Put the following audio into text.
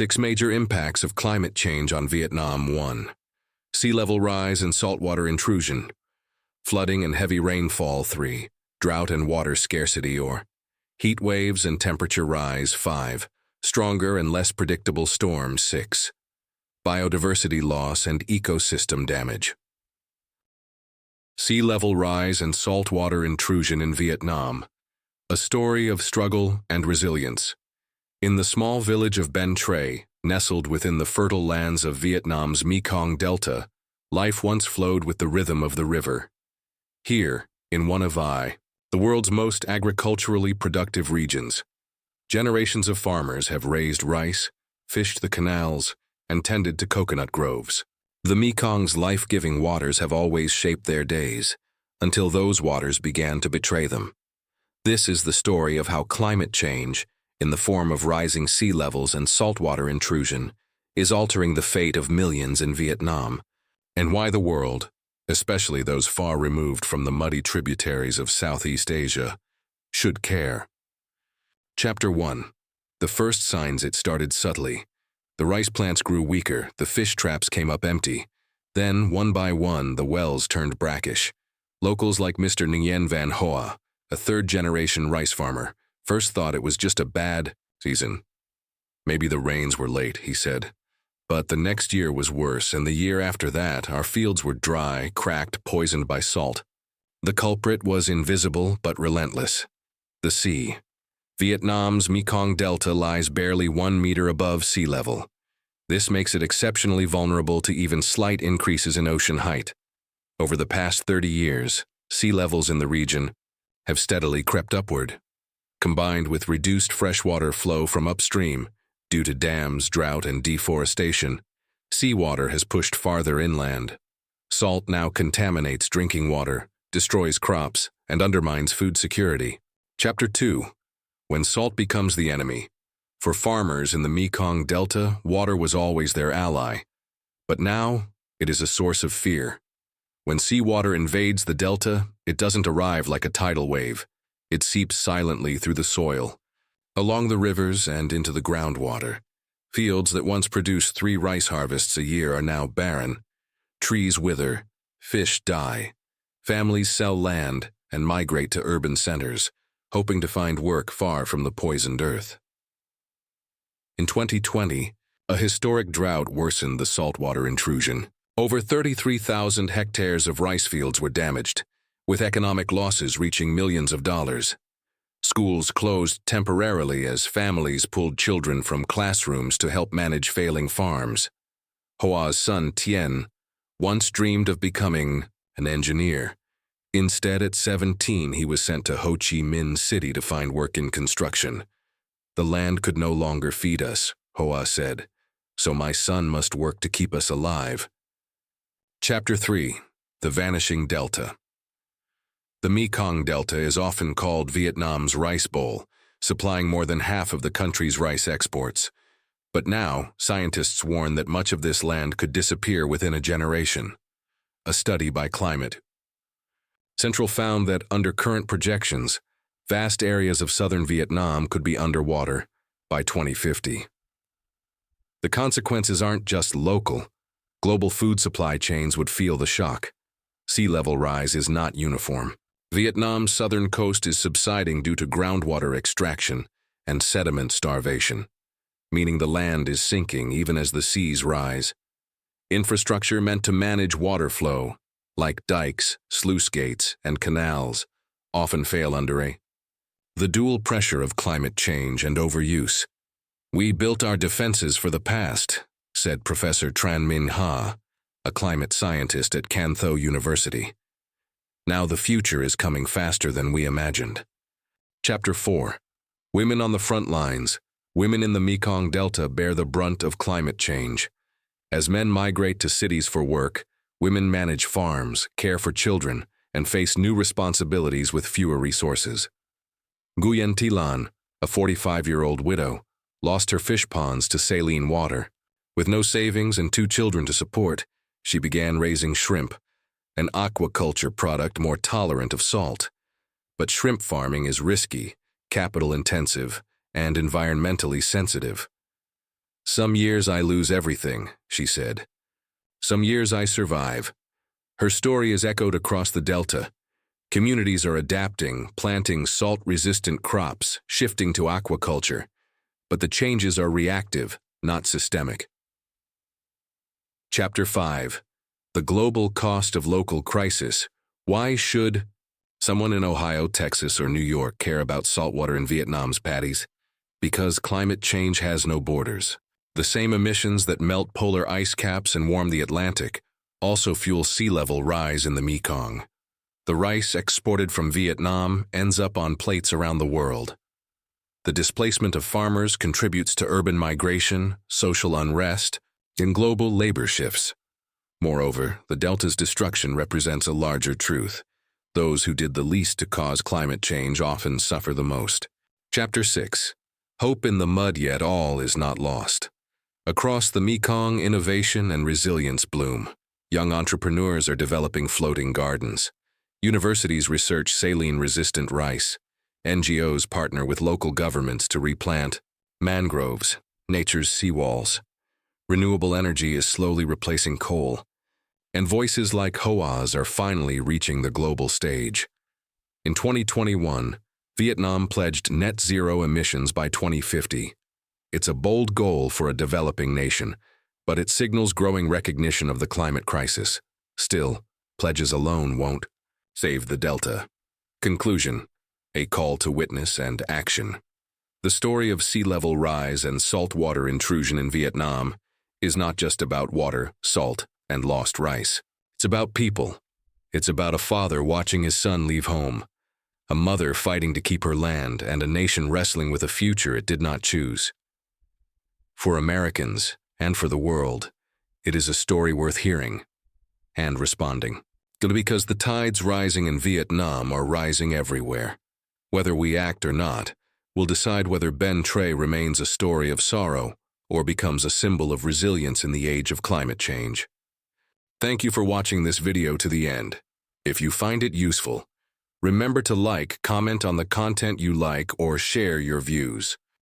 6 major impacts of climate change on Vietnam. 1. Sea level rise and saltwater intrusion. Flooding and heavy rainfall. 3. Drought and water scarcity or heat waves and temperature rise. 5. Stronger and less predictable storms. 6. Biodiversity loss and ecosystem damage. Sea level rise and saltwater intrusion in Vietnam. A story of struggle and resilience. In the small village of Ben Tre, nestled within the fertile lands of Vietnam's Mekong Delta, life once flowed with the rhythm of the river. Here, in one of the world's most agriculturally productive regions, generations of farmers have raised rice, fished the canals, and tended to coconut groves. The Mekong's life-giving waters have always shaped their days, until those waters began to betray them. This is the story of how climate change, in the form of rising sea levels and saltwater intrusion, is altering the fate of millions in Vietnam, and why the world, especially those far removed from the muddy tributaries of Southeast Asia, should care. Chapter 1. The first signs. It started subtly. The rice plants grew weaker, the fish traps came up empty. Then, one by one, the wells turned brackish. Locals like Mr. Nguyen Van Hoa, a third-generation rice farmer, first thought it was just a bad season. Maybe the rains were late, he said. But the next year was worse, and the year after that, our fields were dry, cracked, poisoned by salt. The culprit was invisible but relentless. The sea. Vietnam's Mekong Delta lies barely 1 meter above sea level. This makes it exceptionally vulnerable to even slight increases in ocean height. Over the past 30 years, sea levels in the region have steadily crept upward. Combined with reduced freshwater flow from upstream due to dams, drought, and deforestation, seawater has pushed farther inland. Salt now contaminates drinking water, destroys crops, and undermines food security. Chapter 2. When salt becomes the enemy. For farmers in the Mekong Delta, water was always their ally. But now, it is a source of fear. When seawater invades the delta, it doesn't arrive like a tidal wave. It seeps silently through the soil, along the rivers and into the groundwater. Fields that once produced 3 rice harvests a year are now barren. Trees wither, fish die. Families sell land and migrate to urban centers, hoping to find work far from the poisoned earth. In 2020, a historic drought worsened the saltwater intrusion. Over 33,000 hectares of rice fields were damaged, with economic losses reaching millions of dollars. Schools closed temporarily as families pulled children from classrooms to help manage failing farms. Hoa's son Tien once dreamed of becoming an engineer. Instead, at 17, he was sent to Ho Chi Minh City to find work in construction. "The land could no longer feed us," Hoa said, "so my son must work to keep us alive." Chapter 3. The Vanishing Delta. The Mekong Delta is often called Vietnam's Rice Bowl, supplying more than half of the country's rice exports. But now, scientists warn that much of this land could disappear within a generation. A study by Climate Central found that under current projections, vast areas of southern Vietnam could be underwater by 2050. The consequences aren't just local. Global food supply chains would feel the shock. Sea level rise is not uniform. Vietnam's southern coast is subsiding due to groundwater extraction and sediment starvation, meaning the land is sinking even as the seas rise. Infrastructure meant to manage water flow, like dikes, sluice gates, and canals, often fail under the dual pressure of climate change and overuse. "We built our defenses for the past," said Professor Tran Minh Ha, a climate scientist at Can Tho University. "Now the future is coming faster than we imagined." Chapter 4. Women on the front lines. Women in the Mekong Delta bear the brunt of climate change. As men migrate to cities for work, women manage farms, care for children, and face new responsibilities with fewer resources. Nguyen Thilan, a 45-year-old widow, lost her fish ponds to saline water. With no savings and 2 children to support, she began raising shrimp, an aquaculture product more tolerant of salt. But shrimp farming is risky, capital-intensive, and environmentally sensitive. Some years I lose everything, she said. Some years I survive. Her story is echoed across the Delta. Communities are adapting, planting salt-resistant crops, shifting to aquaculture. But the changes are reactive, not systemic. Chapter 5. The Global Cost of Local Crisis. Why should someone in Ohio, Texas, or New York care about saltwater in Vietnam's patties? Because climate change has no borders. The same emissions that melt polar ice caps and warm the Atlantic also fuel sea level rise in the Mekong. The rice exported from Vietnam ends up on plates around the world. The displacement of farmers contributes to urban migration, social unrest, and global labor shifts. Moreover, the Delta's destruction represents a larger truth. Those who did the least to cause climate change often suffer the most. Chapter 6. Hope in the mud, yet all is not lost. Across the Mekong, innovation and resilience bloom. Young entrepreneurs are developing floating gardens. Universities research saline-resistant rice. NGOs partner with local governments to replant mangroves, nature's seawalls. Renewable energy is slowly replacing coal. And voices like HOAs are finally reaching the global stage. In 2021, Vietnam pledged net zero emissions by 2050. It's a bold goal for a developing nation, but it signals growing recognition of the climate crisis. Still, pledges alone won't save the Delta. Conclusion: a call to witness and action. The story of sea level rise and saltwater intrusion in Vietnam is not just about water, salt, and lost rice. It's about people. It's about a father watching his son leave home, a mother fighting to keep her land, and a nation wrestling with a future it did not choose. For Americans, and for the world, it is a story worth hearing and responding. Because the tides rising in Vietnam are rising everywhere. Whether we act or not will decide whether Ben Tre remains a story of sorrow or becomes a symbol of resilience in the age of climate change. Thank you for watching this video to the end. If you find it useful, remember to like, comment on the content you like, or share your views.